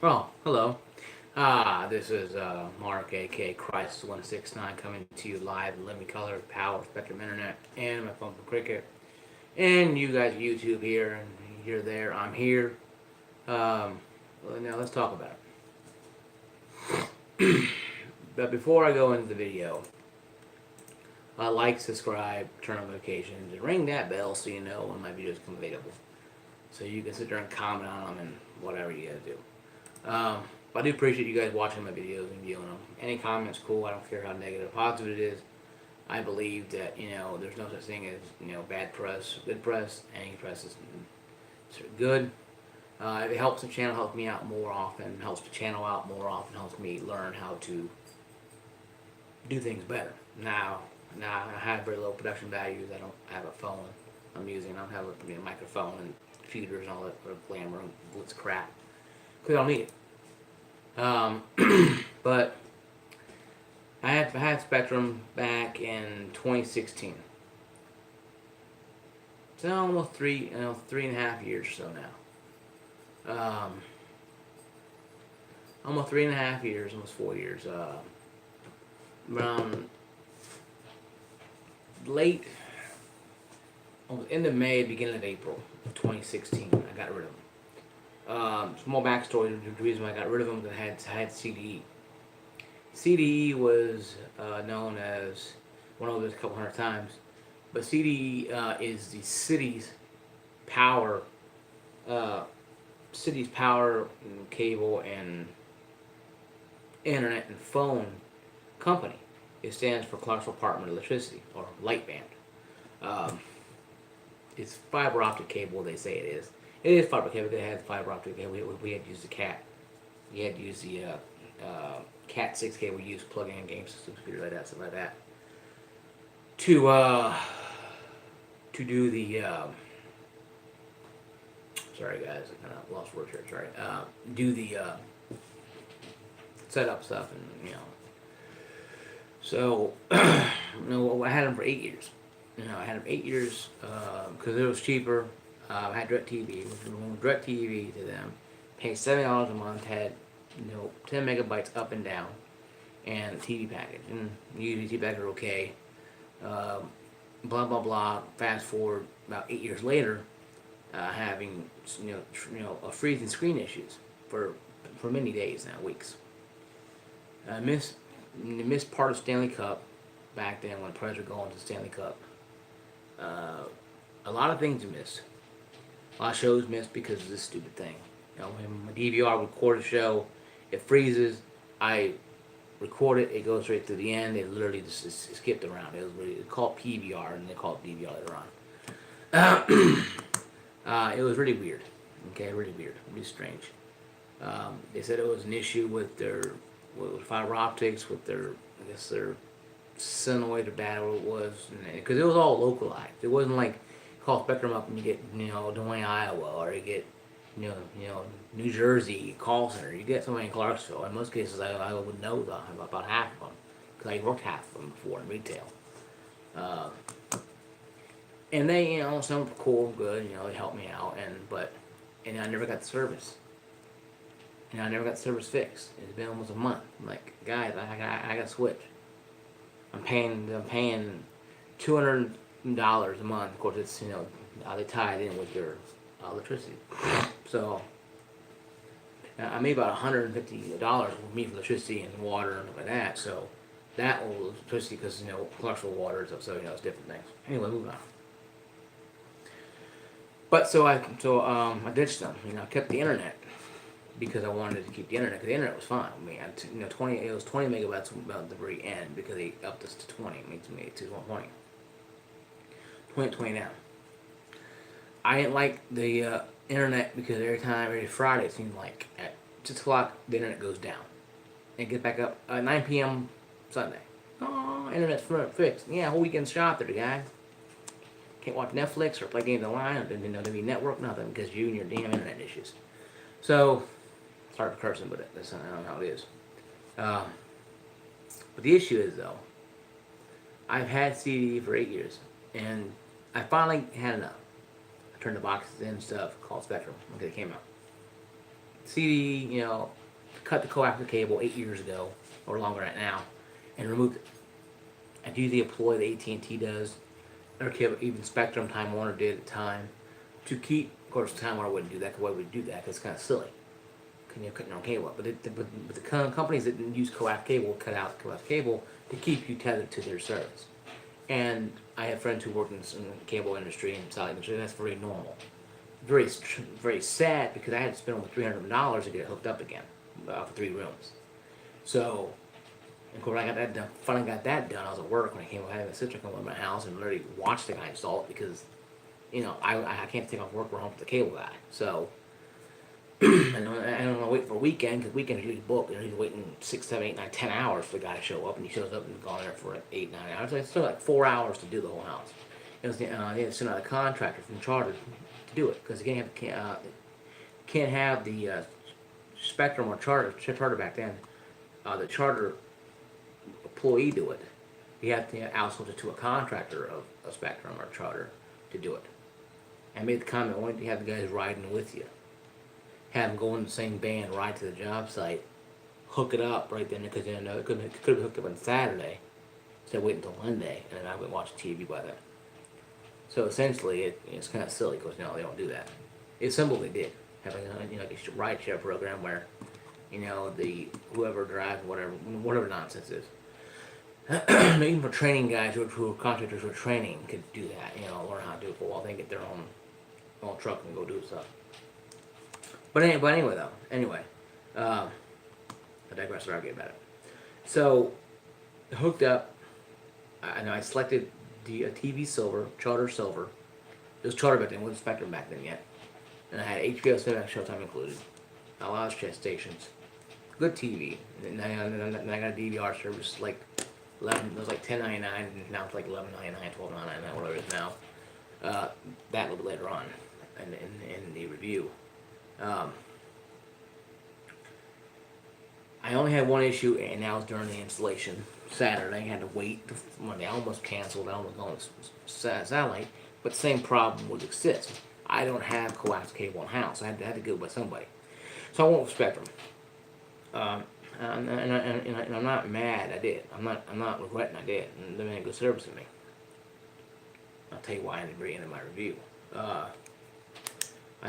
Oh, hello. This is Mark, aka Christ169, coming to you live in living color, power, Spectrum Internet, and my phone from Cricket. And you guys, YouTube here, and you're there, I'm here. Now let's talk about it. But before I go into the video, like, subscribe, turn on notifications, and ring that bell so you know when my videos come available. So you can sit there and comment on them and whatever you gotta do. But I do appreciate you guys watching my videos and viewing them. Any comments, cool. I don't care how negative or positive it is. I believe that there's no such thing as bad press, good press. Any press is good. It helps the channel, helps me out more often, helps the channel out more often, helps me learn how to do things better. Now I have very low production values. I don't have a phone I'm using. I don't have a microphone and computers and all that glamour and glitz crap. Because I don't need it. But I had Spectrum back in 2016. So almost 3.5 years or so now. Almost 3.5 years, almost 4 years. Around late, end of May, beginning of April, 2016, I got rid of them. Small backstory: the reason why I got rid of them was I had CDE. CDE was known as, went over this a couple hundred times, but CDE is the power, uh, city's power and cable and internet and phone company. It stands for Clarksville Department of Electricity, or Light Band. Um, it's fiber optic cable. They say it is. It is fiber cable. They had fiber optic cable. We had to use the cat. We had to use the Cat 6 cable. We used plug in game systems, computers like that, stuff like that. To do the sorry guys, I kind of lost words here. Sorry. Do the setup stuff and. So I had them for 8 years. I had them 8 years because it was cheaper. I had DirecTV. Went from DirecTV to them. Paid $70 a month. Had 10 megabytes up and down, and a TV package. And usually TV packages are okay. Blah blah blah. Fast forward about 8 years later, having a freezing screen issues for many days now, weeks. I missed part of Stanley Cup back then when the Predators were going to the Stanley Cup. A lot of things missed. A lot of shows missed because of this stupid thing. When my DVR record a show, it freezes. I record it. It goes straight to the end. It literally just skipped around. It was called PVR, and they called it DVR later on. It was really weird. Okay, really weird, really strange. They said it was an issue with with fiber optics, with their Synoid or whatever it was, because it was all localized. It wasn't like call Spectrum up and you get Des Moines, Iowa, or you get New Jersey call center. You get somebody in Clarksville. In most cases, I would know about half of them because I worked half of them before in retail. And they, some were cool, good. They helped me out, and I never got the service. I never got the service fixed. It's been almost a month. I'm like, guys, I got to switch. I'm paying $200 a month. Of course, it's they tie it in with your electricity. So I made about $150 with me for electricity and water and stuff like that. So that was electricity because Clarksville water and stuff. So it's different things. Anyway, moving on. But I ditched them. I kept the internet because I wanted to keep the internet because the internet was fine. I mean, it was 20 megabytes about the very end because they upped us to 20. It makes me to 20 now. I didn't like the internet because every Friday it seemed like at 6 o'clock the internet goes down and get back up at 9 p.m. Sunday. Oh, internet's fixed. Yeah, whole weekend shot there, guys. Can't watch Netflix or play games online or WWE Network, nothing because you and your damn internet issues. So, sorry for cursing, but that's I don't know how it is. But the issue is though, I've had CD for 8 years, and I finally had enough. I turned the boxes in and stuff, called Spectrum, when it came out. CD, cut the coaxial cable 8 years ago, or longer right now, and removed it. And usually employ the AT&T does, or even Spectrum, Time Warner did at the time, to keep. Of course, Time Warner wouldn't do that. Why would we do that? Because it's kind of silly. Cutting your own cable up. But the companies that use coax cable will cut out coax cable to keep you tethered to their service. And I have friends who work in the cable industry and satellite industry, and that's very normal. Very, very sad because I had to spend over $300 to get it hooked up again for 3 rooms. So, of course, I got that done. Finally got that done. I was at work when I came home. I had my sister come over to my house and literally watch the guy install it because, I can't take off work. We're home with the cable guy. So, I don't want to wait for a weekend because weekends are usually booked. He's waiting 6, 7, 8, 9, 10 hours for the guy to show up, and he shows up and gone there for 8, 9 hours. So it's still like 4 hours to do the whole house. They had to send out a contractor from Charter to do it because you can't have the Spectrum or Charter back then. The Charter employee do it. You have to outsource it to a contractor of a Spectrum or Charter to do it. I made the comment: why don't you have the guys riding with you? Have them go in the same band, ride to the job site, hook it up right then, because it could have been hooked up on Saturday instead of waiting until Monday, and then I would watch TV by then. So essentially, it's kind of silly because they don't do that. It's simple they did, having like a ride share program where the whoever drives whatever nonsense is. Even for training guys who are contractors who are training could do that. Learn how to do it for a while. They get their own truck and go do stuff. But anyway, I digress. I'll argue about it. So, hooked up. I selected the TV Silver, Charter Silver. It was Charter back then, it wasn't Spectrum back then yet. And I had HBO, Cinemax, Showtime included. A lot of chess stations. Good TV. And I got a DVR service like $11. It was like $10.99, and now it's like $11.99, $12.99, whatever it is now. That a little bit later on in the review. I only had one issue, and that was during the installation. Saturday, I had to wait till Monday. I almost canceled. I almost going satellite, but the same problem would exist. I don't have coax cable in house. I had to go by somebody, so I went with Spectrum. And I'm not mad. I did. I'm not regretting I did. And they made a good service to me. I'll tell you why in the very end of my review. I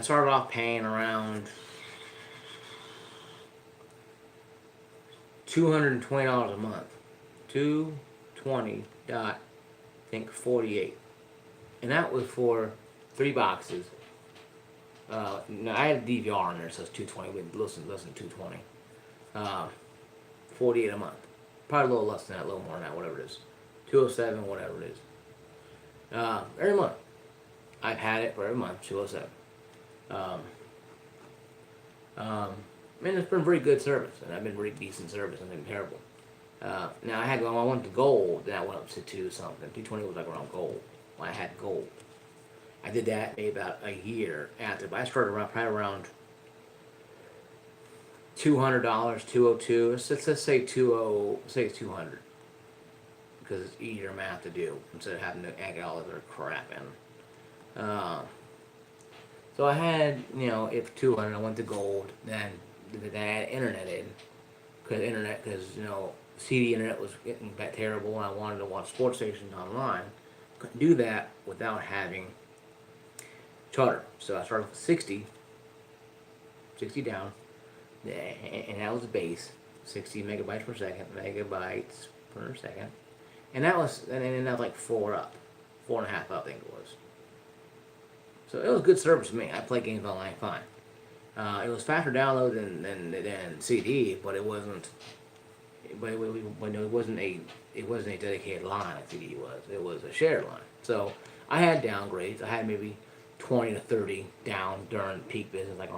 started off paying around $220 a month. $220.48, and that was for 3 boxes. Now I had a DVR on there, so it's $220. But listen, $220. 48 a month. Probably a little less than that, a little more than that, whatever it is. 207, whatever it is. Every month. I've had it for every month, 207. It's been very good service, and I've been very decent service, nothing terrible. Now I went to gold, then I went up to 2 something. 220 was like around gold. When I had gold. I did that maybe about a year after, but I started probably around $200, 202. Let's say 200, because it's easier math to do instead of having to add all of their crap in. So I had, if 200, I went to gold, then I had internet in, because CD internet was getting terrible, and I wanted to watch sports stations online. Couldn't do that without having Charter. So I started with 60 down, and that was the base, 60 megabytes per second, and that was like 4 up, 4.5 up, I think it was. So it was good service to me. I play games online fine. It was faster download than CD, but it wasn't. But it wasn't a dedicated line like CD was. It was a shared line. So I had downgrades. I had maybe 20 to 30 down during peak business. Like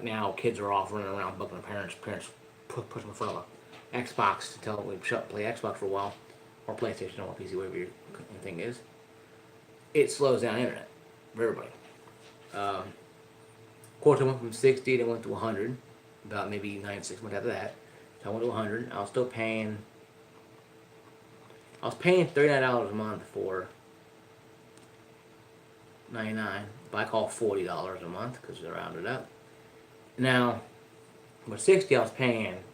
now, kids are off running around bugging their parents. Parents push them in front of an Xbox to tell them to shut play Xbox for a while, or PlayStation or PC, whatever your thing is. It slows down internet for everybody. Of course, I went from 60 to went to 100, about maybe 6 months after that. So I went to 100. I was paying $39 a month for 99, but I call $40 a month because they're rounded up. Now, with 60, I was paying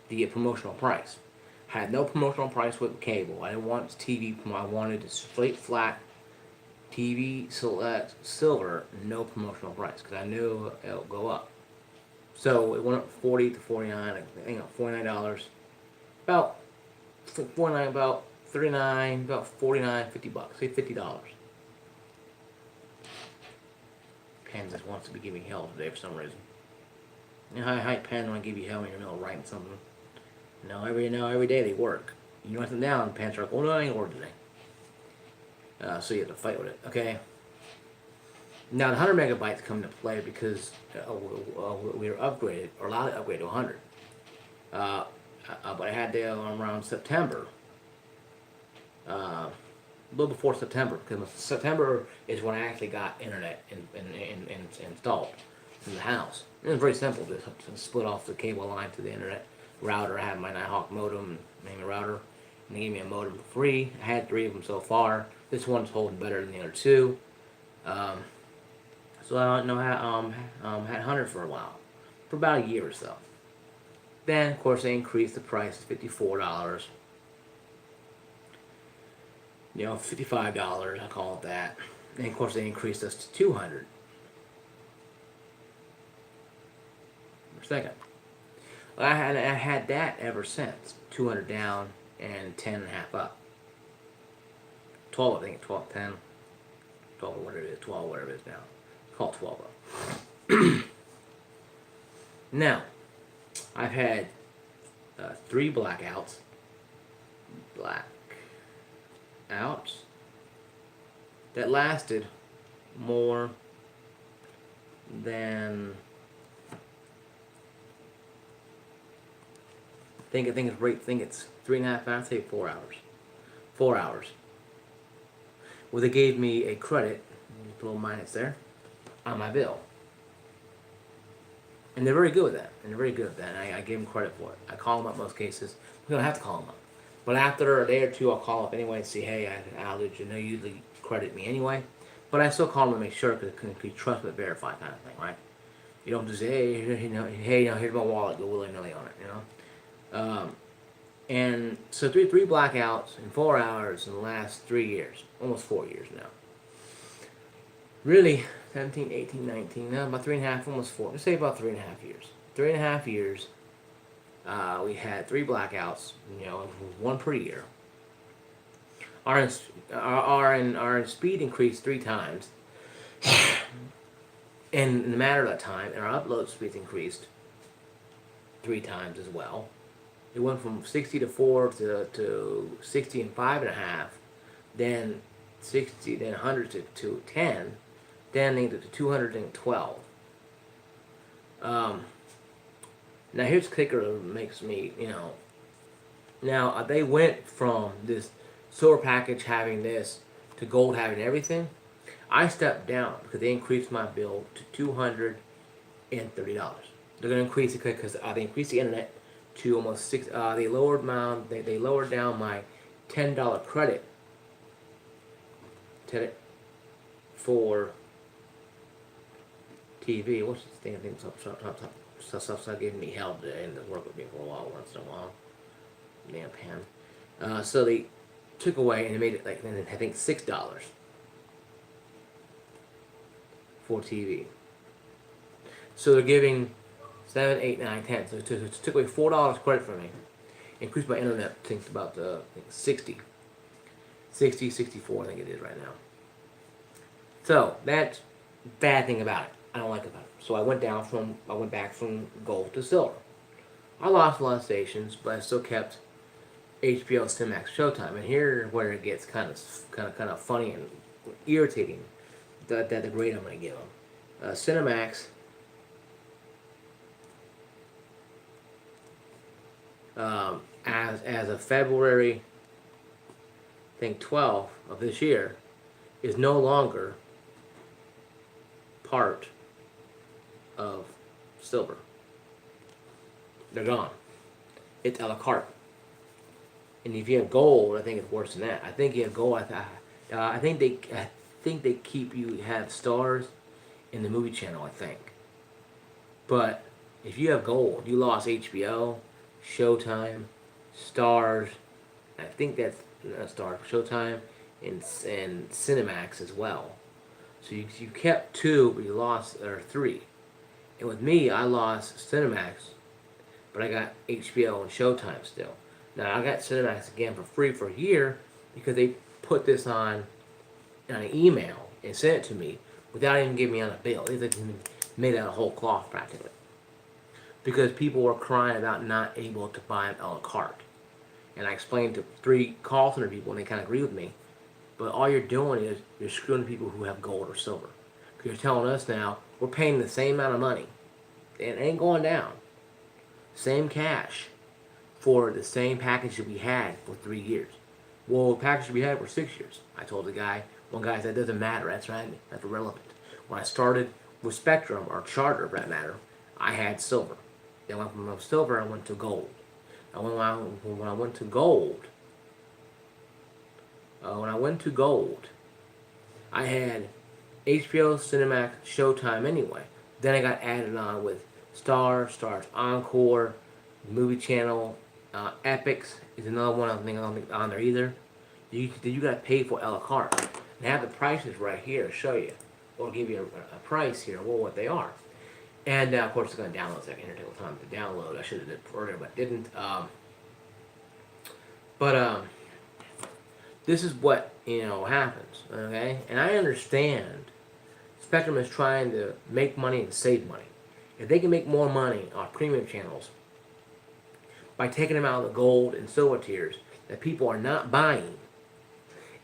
the promotional price. I had no promotional price with cable. I didn't want TV. I wanted a straight flat TV Select Silver, no promotional price, because I knew it'll go up. So it went up 40 to 49. I think $49. About 49, about 39, about 49, $50. Say $50. Penn just wants to be giving me hell today for some reason. You know how Penn want to give you hell when you're in the middle of writing something. Every day they work. You write them down, Penn's like, oh no, I ain't work today. So you have to fight with it. Okay. Now the 100 megabytes come into play because we were upgraded, or allowed to upgrade to 100. But I had to around September. A little before September, because September is when I actually got internet installed in the house. It was very simple to split off the cable line to the internet router. I had my Nighthawk modem, name the router, and they gave me a modem for free. I had 3 of them so far. This one's holding better than the other 2. So I don't know how had 100 for a while, for about a year or so. Then of course they increased the price to $54. $55, I call it that. And of course they increased us to 200. For a second. Well, I had that ever since. 200 down and 10 and a half up. 12, I think, 12, 10, 12 or whatever it is, 12, whatever it is now. Call it 12 up. Now, I've had 3 blackouts. That lasted more than I think it's 3.5 hours. Say 4 hours. 4 hours. Well, they gave me a credit, a little minus there, on my bill. And they're very good with that. And I give them credit for it. I call them up most cases. We don't have to call them up. But after a day or two, I'll call up anyway and say, hey, I had an outage, and they usually credit me anyway. But I still call them to make sure, because it can be trust but verify kind of thing, right? You don't just say, hey, here's my wallet, go willy-nilly on it, And so three blackouts in 4 hours in the last 3 years, almost 4 years now. Really, 17, 18, 19, now about 3.5, almost 4. Let's say about 3.5 years. 3.5 years. We had 3 blackouts, 1 per year. Our speed increased 3 times. And in the matter of that time, and our upload speeds increased 3 times as well. It went from 60 to 4 to 60 and 5.5, then 60, then 100 to 10, then to 212. Now here's the kicker that makes me, Now they went from this silver package having this to gold having everything. I stepped down because they increased my bill to $230. They're going to increase it because they increased the internet to almost 6. They lowered down my $10 credit for TV. What's the thing? I think stuff's not giving me hell today, and work with me for a while once in a while. Damn Pam. So they took away and they made it I think $6 for TV. So they're giving 7, 8, 9, 10. So it took away $4 credit from me. Increased my internet, I think, about 60, 64, I think it is right now. So that's bad thing about it. I don't like about it. So I went back from gold to silver. I lost a lot of stations, but I still kept HBO, Cinemax, Showtime. And here's where it gets kind of funny and irritating. The grade I'm going to give them. Cinemax. As of February, I think 12th of this year, is no longer part of silver. They're gone. It's a la carte. And if you have gold, I think it's worse than that. I think you have gold. I think they keep you have stars in the movie channel. I think. But if you have gold, you lost HBO, Showtime, Stars. I think that's Stars, Showtime, and Cinemax as well. So you kept two, but you lost or three. And with me, I lost Cinemax, but I got HBO and Showtime still. Now I got Cinemax again for free for a year because they put this on an email and sent it to me without even giving me on a bill. They made out of whole cloth practically because people were crying about not able to buy them a la carte. And I explained to 3 call center people, and they kind of agree with me. But all you're doing is you're screwing people who have gold or silver. Because you're telling us now we're paying the same amount of money, and it ain't going down. Same cash for the same package that we had for 3 years. Well, the package we had for 6 years. I told the guy, one guy said, that doesn't matter, that's right, that's irrelevant. When I started with Spectrum, or Charter for that matter, I had silver. Then went from silver, I went to gold. And when I went to gold, I had HBO, Cinemax, Showtime anyway. Then I got added on with Stars Encore, Movie Channel, Epix is another one I don't think on there either. You got to pay for a la carte. And I have the prices right here to show you. Or give you a price here, well, what they are. And of course, it's going to download. It's going to take time to download. I should have did it earlier, but didn't. This is what happens. Okay, and I understand. Spectrum is trying to make money and save money. If they can make more money on premium channels by taking them out of the gold and silver tiers that people are not buying,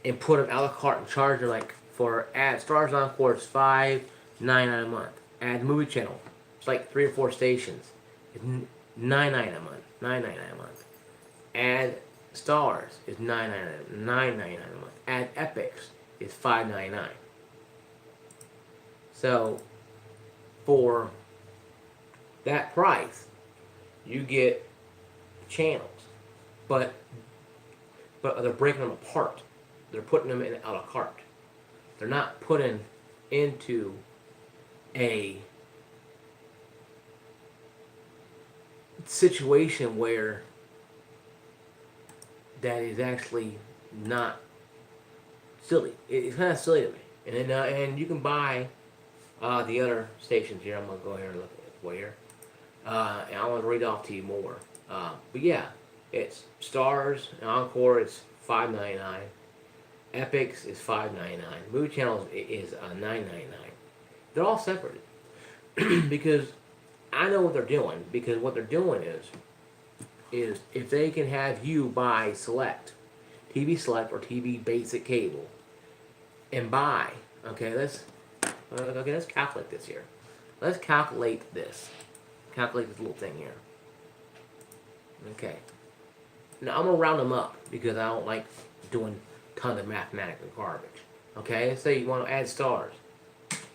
and put them a la carte and charge them like for ad Stars Encore, it's $5.99 a month. Add Movie Channel, it's like 3 or 4 stations. It's $9.99 a month. $9.99 a month. Add Stars is $9.99 a month. Add Epix is $5.99. So for that price, you get channels, but they're breaking them apart. They're putting them in a la carte. They're not putting into a situation where that is actually not silly. It's kind of silly to me. And then, and you can buy the other stations here. I'm gonna go here and look at it here, and I want to read off to you more. But yeah, it's Stars and Encore. It's $5.99. Epix is $5.99. Movie Channel is $9.99. They're all separated because I know what they're doing. Because what they're doing is if they can have you buy Select, TV Select or TV Basic Cable, and buy. Let's calculate this here. Let's calculate this. Calculate this little thing here. Okay. Now I'm gonna round them up because I don't like doing tons of mathematical garbage. Okay, let's say you want to add Stars,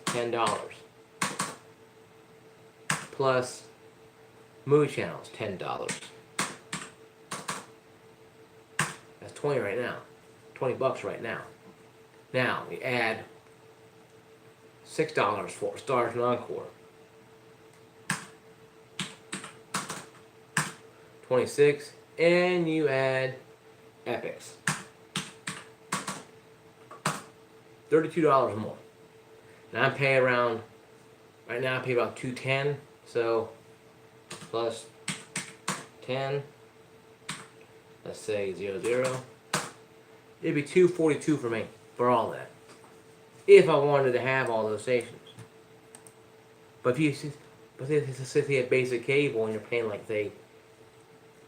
$10, plus Movie Channels, $10. That's 20 right now. $20 right now. Now we add $6 for Stars and Encore. 26, and you add Epix. $32 more. And I'm paying around, right now I pay about $210, so plus 10, let's say 00. It'd be $242 for me, for all that. If I wanted to have all those stations. But if you have basic cable and you're paying like, say,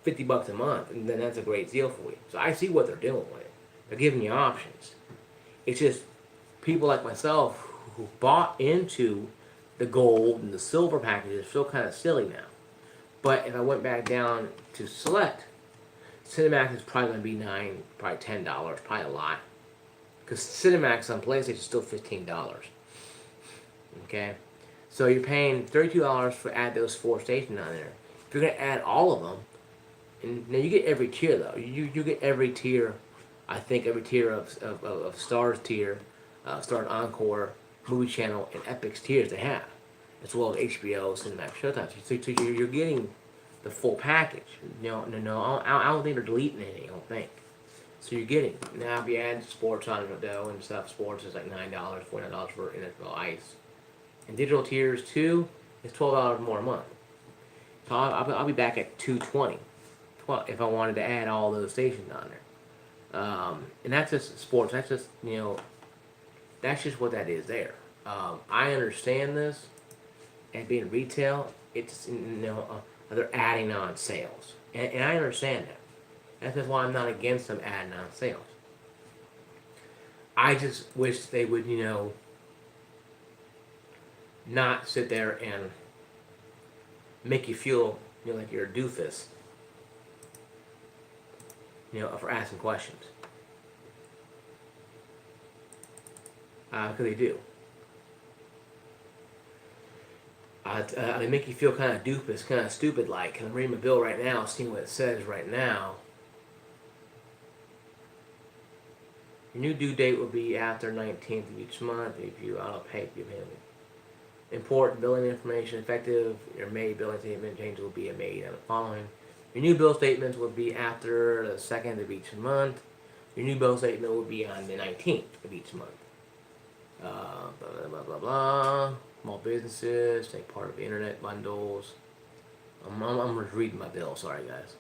$50 a month, and then that's a great deal for you. So I see what they're doing with it. They're giving you options. It's just people like myself who bought into the gold and the silver packages feel kind of silly now. But if I went back down to Select, Cinemax is probably going to be probably $10, probably a lot. Because Cinemax on PlayStation is still $15. Okay? So you're paying $32 for add those 4 stations on there. If you're going to add all of them, and now you get every tier though. You get every tier. I think every tier of Stars tier, Stars Encore, Movie Channel, and Epix tiers they have. as well as HBO, Cinemax, Showtime. So you're getting the full package. No, I don't think they're deleting anything. I don't think. So you're getting now if you add sports on it though and stuff. Sports is like $9, $49 for NFL Ice, and digital tiers too is $12 more a month. So I'll be back at $220, if I wanted to add all those stations on there. And that's just sports. That's just that's just what that is there. I understand this, and being retail, it's they're adding on sales, and I understand that. That's just why I'm not against them adding on sales. I just wish they would, not sit there and make you feel, like you're a doofus, for asking questions. Because they do. They make you feel kind of doofus, kind of stupid-like. I'm reading my bill right now, seeing what it says right now. Your new due date will be after 19th of each month. If you auto-pay, important billing information effective. Your May billing statement changes will be made on the following. Your new bill statements will be after the 2nd of each month. Your new bill statement will be on the 19th of each month. Blah, blah, blah, blah. Small businesses, take part of internet bundles. I'm just reading my bill. Sorry, guys.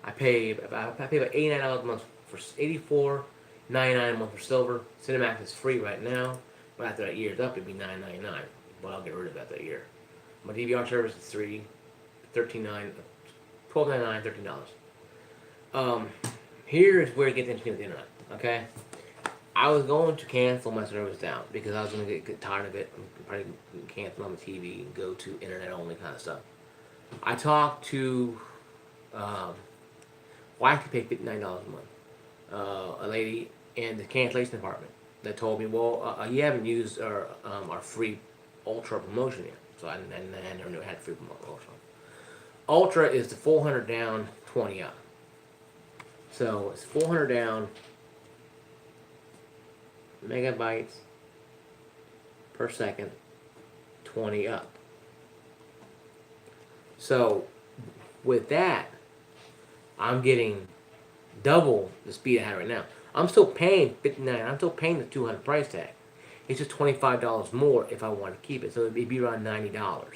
I pay about $89 a month for $84.99 a month for silver. Cinemax is free right now, but after that year's up, it'd be $9.99. But I'll get rid of that year. My DVR service is $12.99, $13. Here's where it gets interesting with the internet. Okay. I was going to cancel my service down because I was going to get tired of it. I'm probably cancel on the TV and go to internet only kind of stuff. I talked to, I could pay $59 a month. A lady in the cancellation department that told me, well, you haven't used our free Ultra promotion yet. So I never knew I had free promotion. Ultra is the 400 down, 20 up. So it's 400 down. Megabytes per second, 20 up. So with that, I'm getting double the speed I have right now. I'm still paying $59. I'm still paying the $200 price tag. It's just $25 more if I want to keep it. So it'd be around $90. So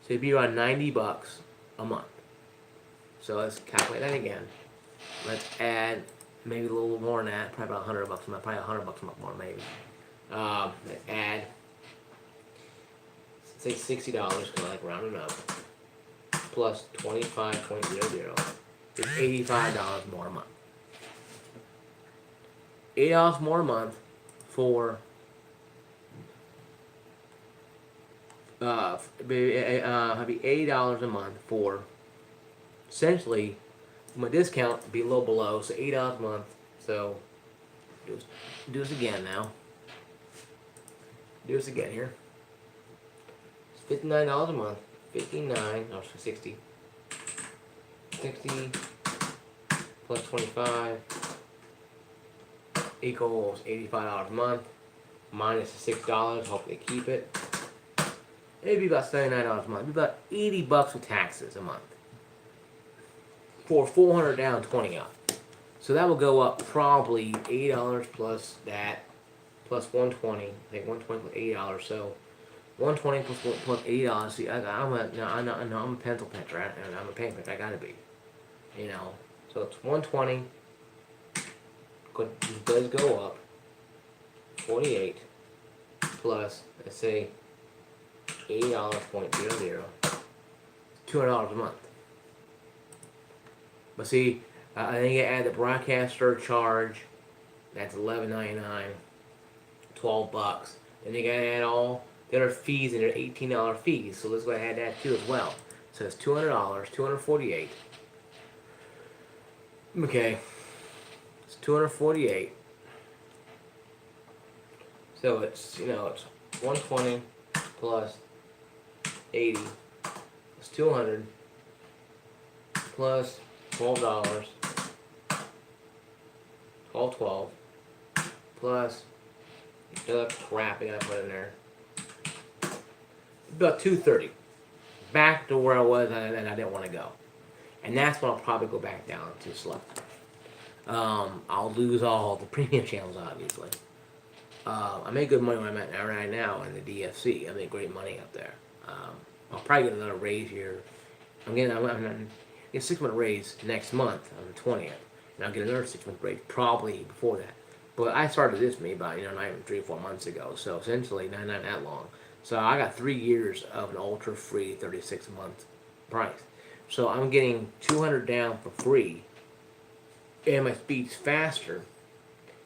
it'd be around $90 a month. So let's calculate that again. Let's add maybe a little more than that, probably about $100 a month, probably $100 a month more maybe. Add, say $60, because I like rounding up, plus 25.00 is $85 more a month. $8 more a month for it'd be $80 a month for essentially. My discount would be a little below, so $8 a month. So do this again now. Do this again here. It's $59 a month. 60 plus 25 equals $85 a month. Minus the $6. Hope they keep it. It'd be about $79 a month. It'd be about $80 with taxes a month. For 400 down, 20 up. So that will go up probably $8 plus that, plus 120. I think 120 plus $80. So 120 plus $80. See, I'm a pencil pincher, and I'm a paint pincher. I gotta be, So it's 120. It does go up. 48 plus, let's say, $80.00. $200 a month. But see, I think you add the broadcaster charge, that's $11.99, $12. Then you gotta add all the other fees, and they're $18 fees. So let's go ahead and add that too as well. So it's $200, $248. Okay, it's $248. So it's it's 120 plus 80. It's 200 plus $12, $12 plus the other crap I gotta put in there. about 230, back to where I was, and I didn't want to go. And that's when I'll probably go back down to slow. I'll lose all the premium channels, obviously. I make good money where I'm at now, right now in the DFC. I make great money up there. I'll probably get another raise here. I'm getting a 6-month raise next month on the 20th, and I'll get another 6-month raise probably before that. But I started this maybe about not even 3 or 4 months ago, so essentially not that long. So I got 3 years of an ultra free 36-month price. So I'm getting 200 down for free, and my speed's faster,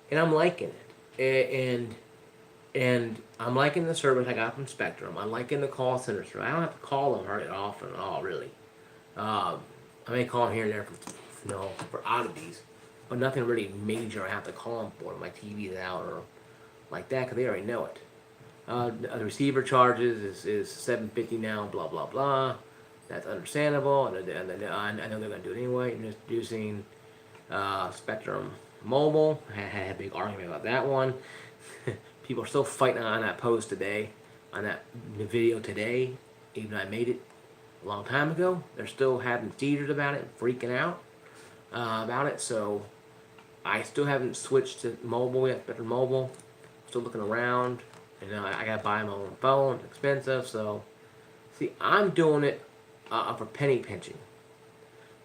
and I'm liking it. And I'm liking the service I got from Spectrum. I'm liking the call center service. I don't have to call them very often at all, really. I may call them here and there for oddities, but nothing really major I have to call them for. My TV's out or like that, because they already know it. The receiver charges is $7.50 now. Blah blah blah. That's understandable, and I know they're going to do it anyway. Introducing Spectrum Mobile. I had a big argument about that one. People are still fighting on that post today, on that video today, even though I made it a long time ago. They're still having seizures about it, freaking out about it. So I still haven't switched to mobile yet, Spectrum Mobile. Still looking around. I gotta buy my own phone. It's expensive. So see, I'm doing it for penny pinching,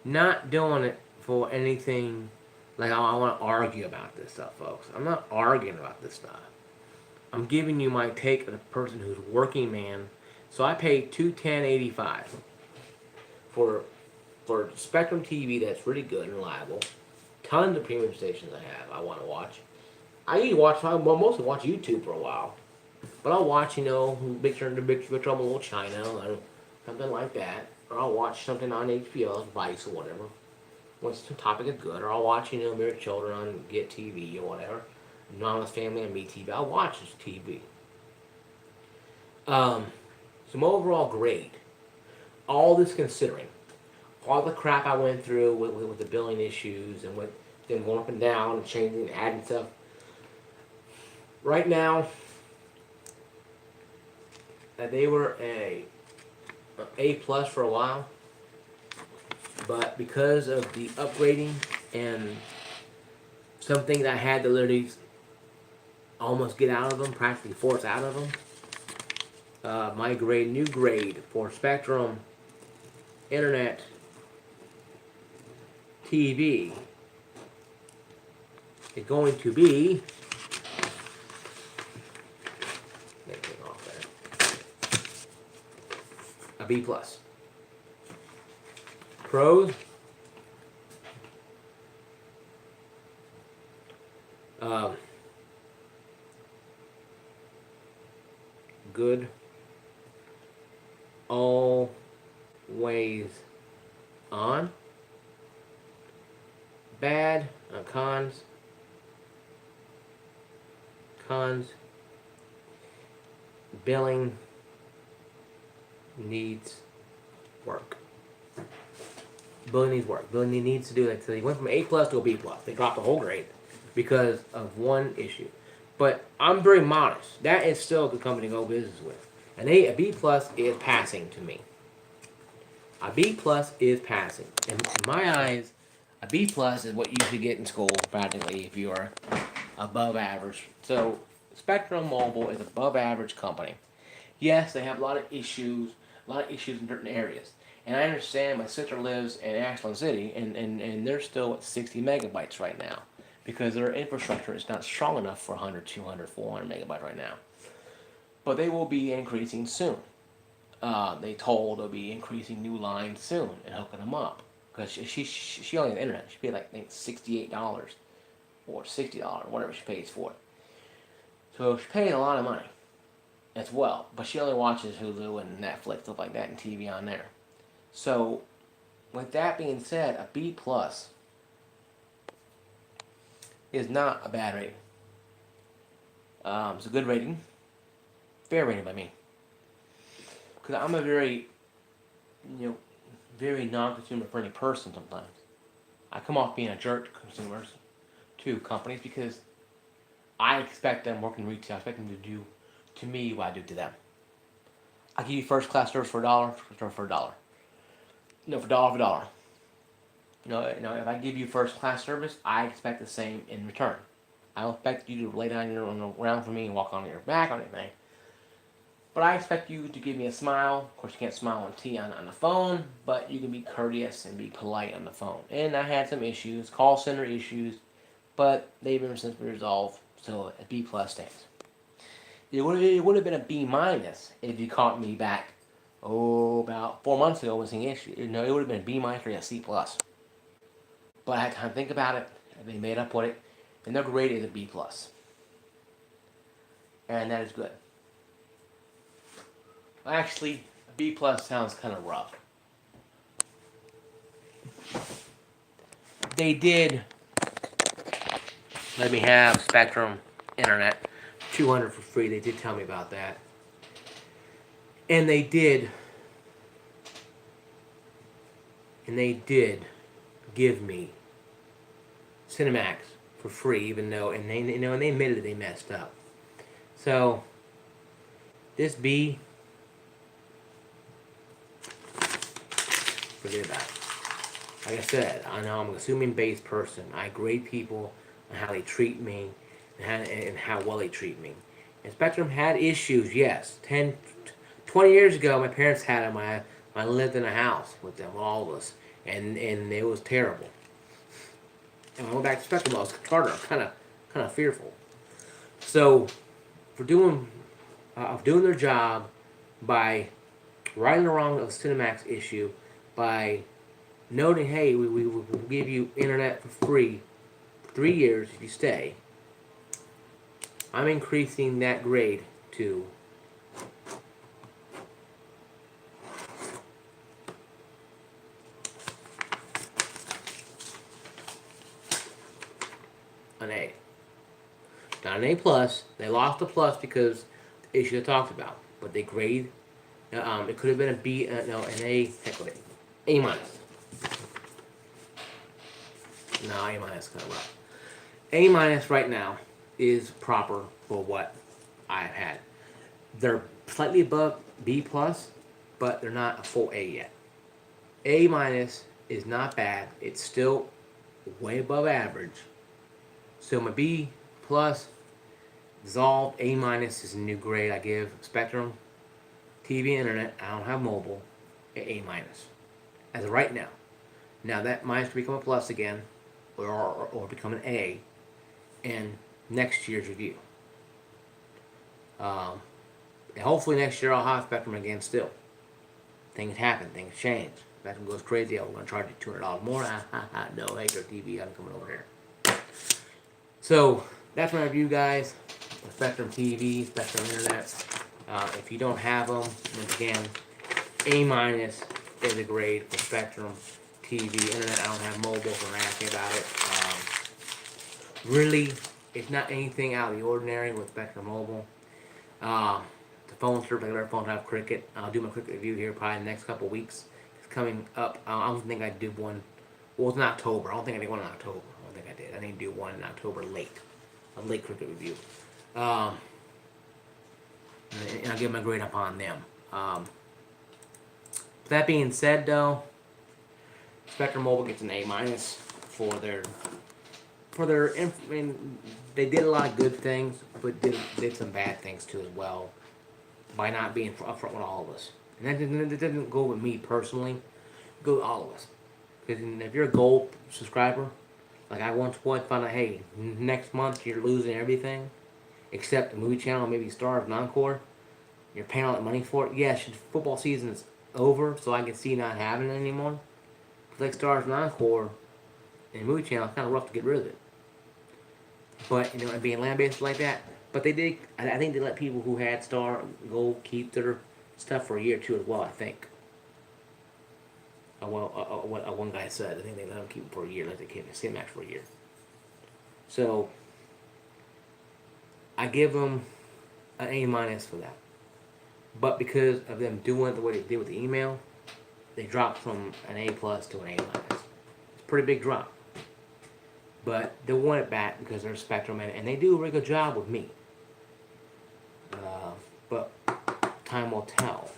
not doing it for anything like I want to argue about this stuff, folks. I'm not arguing about this stuff. I'm giving you my take of a person who's working man. So I pay $210.85 for Spectrum TV that's really good and reliable. Tons of premium stations I want to watch. I mostly watch YouTube for a while, but I'll watch Big Trouble in Little China or something like that, or I'll watch something on HBO, Vice or whatever. Once the topic is good, or I'll watch Mere Children on Get TV or whatever. Anonymous Family on MeTV. I'll watch this TV. Some overall grade. All this considering, all the crap I went through with the billing issues and with them going up and down and changing and adding stuff. Right now, they were A plus for a while, but because of the upgrading and something that I had to literally almost get out of them, practically force out of them. My new grade for Spectrum Internet TV is going to be a B plus. Pros. Good. Always on. Bad. Cons. Billing needs work. Billing needs work. Billing needs to do that. So they went from A plus to a B plus. They dropped the whole grade because of one issue. But I'm very modest. That is still a good company to go business with. And a B plus is passing to me. A B plus is passing. In my eyes, a B plus is what you should get in school practically if you are above average. So Spectrum Mobile is above average company. Yes, they have a lot of issues in certain areas. And I understand my sister lives in Ashland City, and they're still at 60 megabytes right now because their infrastructure is not strong enough for 100, 200, 400 megabytes right now. But they will be increasing soon. They told they'll be increasing new lines soon and hooking them up. Because she only has the internet. She paid like $68 or $60, whatever she pays for it. So she's paying a lot of money as well. But she only watches Hulu and Netflix, stuff like that, and TV on there. So, with that being said, a B plus is not a bad rating. It's a good rating. Fair rating by me. Because I'm a very, very non-consumer friendly person sometimes. I come off being a jerk to consumers, to companies, because I expect them working retail, I expect them to do to me what I do to them. I give you first class service for $1, for $1. No, for $1. If I give you first class service, I expect the same in return. I don't expect you to lay down on the ground for me and walk on your back or anything. But I expect you to give me a smile. Of course, you can't smile on the phone, but you can be courteous and be polite on the phone. And I had some issues, call center issues, but they've been since resolved, so a B plus stands. It would have been a B minus if you caught me back, about 4 months ago with an issue. It would have been a B minus or a C plus. But I had time to think about it, and they made up with it, and their grade is a B plus. And that is good. Actually, B plus sounds kind of rough. They did let me have Spectrum Internet, 200 for free. They did tell me about that. And they did give me Cinemax for free, even though, and they admitted they messed up. So this B, forget about it. Like I said, I know I'm an assuming-based person. I grade people on how they treat me and how well they treat me. And Spectrum had issues, yes. 20 years ago, my parents had them. I lived in a house with them, all of us, and it was terrible. And when I went back to Spectrum, I was kind of fearful. So, for doing their job by righting the wrong of the Cinemax issue, by noting, hey, we will give you internet for free for 3 years if you stay, I'm increasing that grade to an A. Not an A plus. They lost a plus because the issue I talked about. But they grade. It could have been a B. No, an A. Heck with it. A minus. No, A minus kind of rough. A minus right now is proper for what I've had. They're slightly above B plus, but they're not a full A yet. A minus is not bad. It's still way above average. So my B plus dissolved. A minus is a new grade I give Spectrum TV Internet. I don't have mobile. A minus as of right now. Now that minus could become a plus again, or become an A in next year's review. And hopefully next year I'll have Spectrum again still. Things happen, things change. Spectrum goes crazy, I'm going to charge you $200 more. No, Acre TV, I'm coming over there. So, that's my review, guys. Spectrum TV, Spectrum Internet. If you don't have them, once again, A minus is a grade for Spectrum TV Internet. I don't have mobile, so I'm asking about it. Really, it's not anything out of the ordinary with Spectrum Mobile. The phone service, regular phones have Cricket. I'll do my Cricket review here probably in the next couple weeks. It's coming up. I don't think I did one. Well, it's in October. I don't think I did one in October. I don't think I did. I need to do one in October late. A late Cricket review. And I'll give my grade upon them. That being said, though, Spectrum Mobile gets an A minus for their. I mean, they did a lot of good things, but did some bad things too as well, by not being upfront with all of us. And that doesn't go with me personally. It goes with all of us. Because if you're a gold subscriber, like I once was, found out, hey, next month you're losing everything, except the movie channel, maybe Stars and Encore. You're paying all that money for it. Yes, football season is over, so I can see not having it anymore. But like Stars and Encore and movie channel, it's kind of rough to get rid of it. But, and being land-based like that. But they did, I think they let people who had Star go keep their stuff for a year or two as well, I think. What one guy said. I think they let them keep it for a year, let them keep the Cinemax for a year. So, I give them an A minus for that. But because of them doing it the way they did with the email, they dropped from an A plus to an A minus. It's a pretty big drop. But they want it back because they're Spectrum, and they do a really good job with me. But time will tell.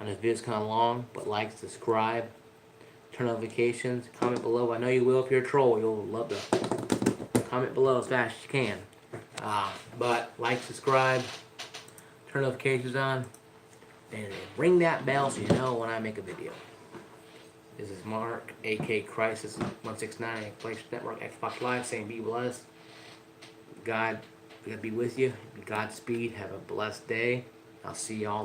I know this video's kind of long, but like, subscribe, turn notifications, comment below. I know you will if you're a troll. You'll love to comment below as fast as you can. But like, subscribe, turn notifications on, and ring that bell so you know when I make a video. This is Mark, AK Crisis 169, Exploration Network, Xbox Live, saying be blessed. God be with you. Godspeed. Have a blessed day. I'll see y'all.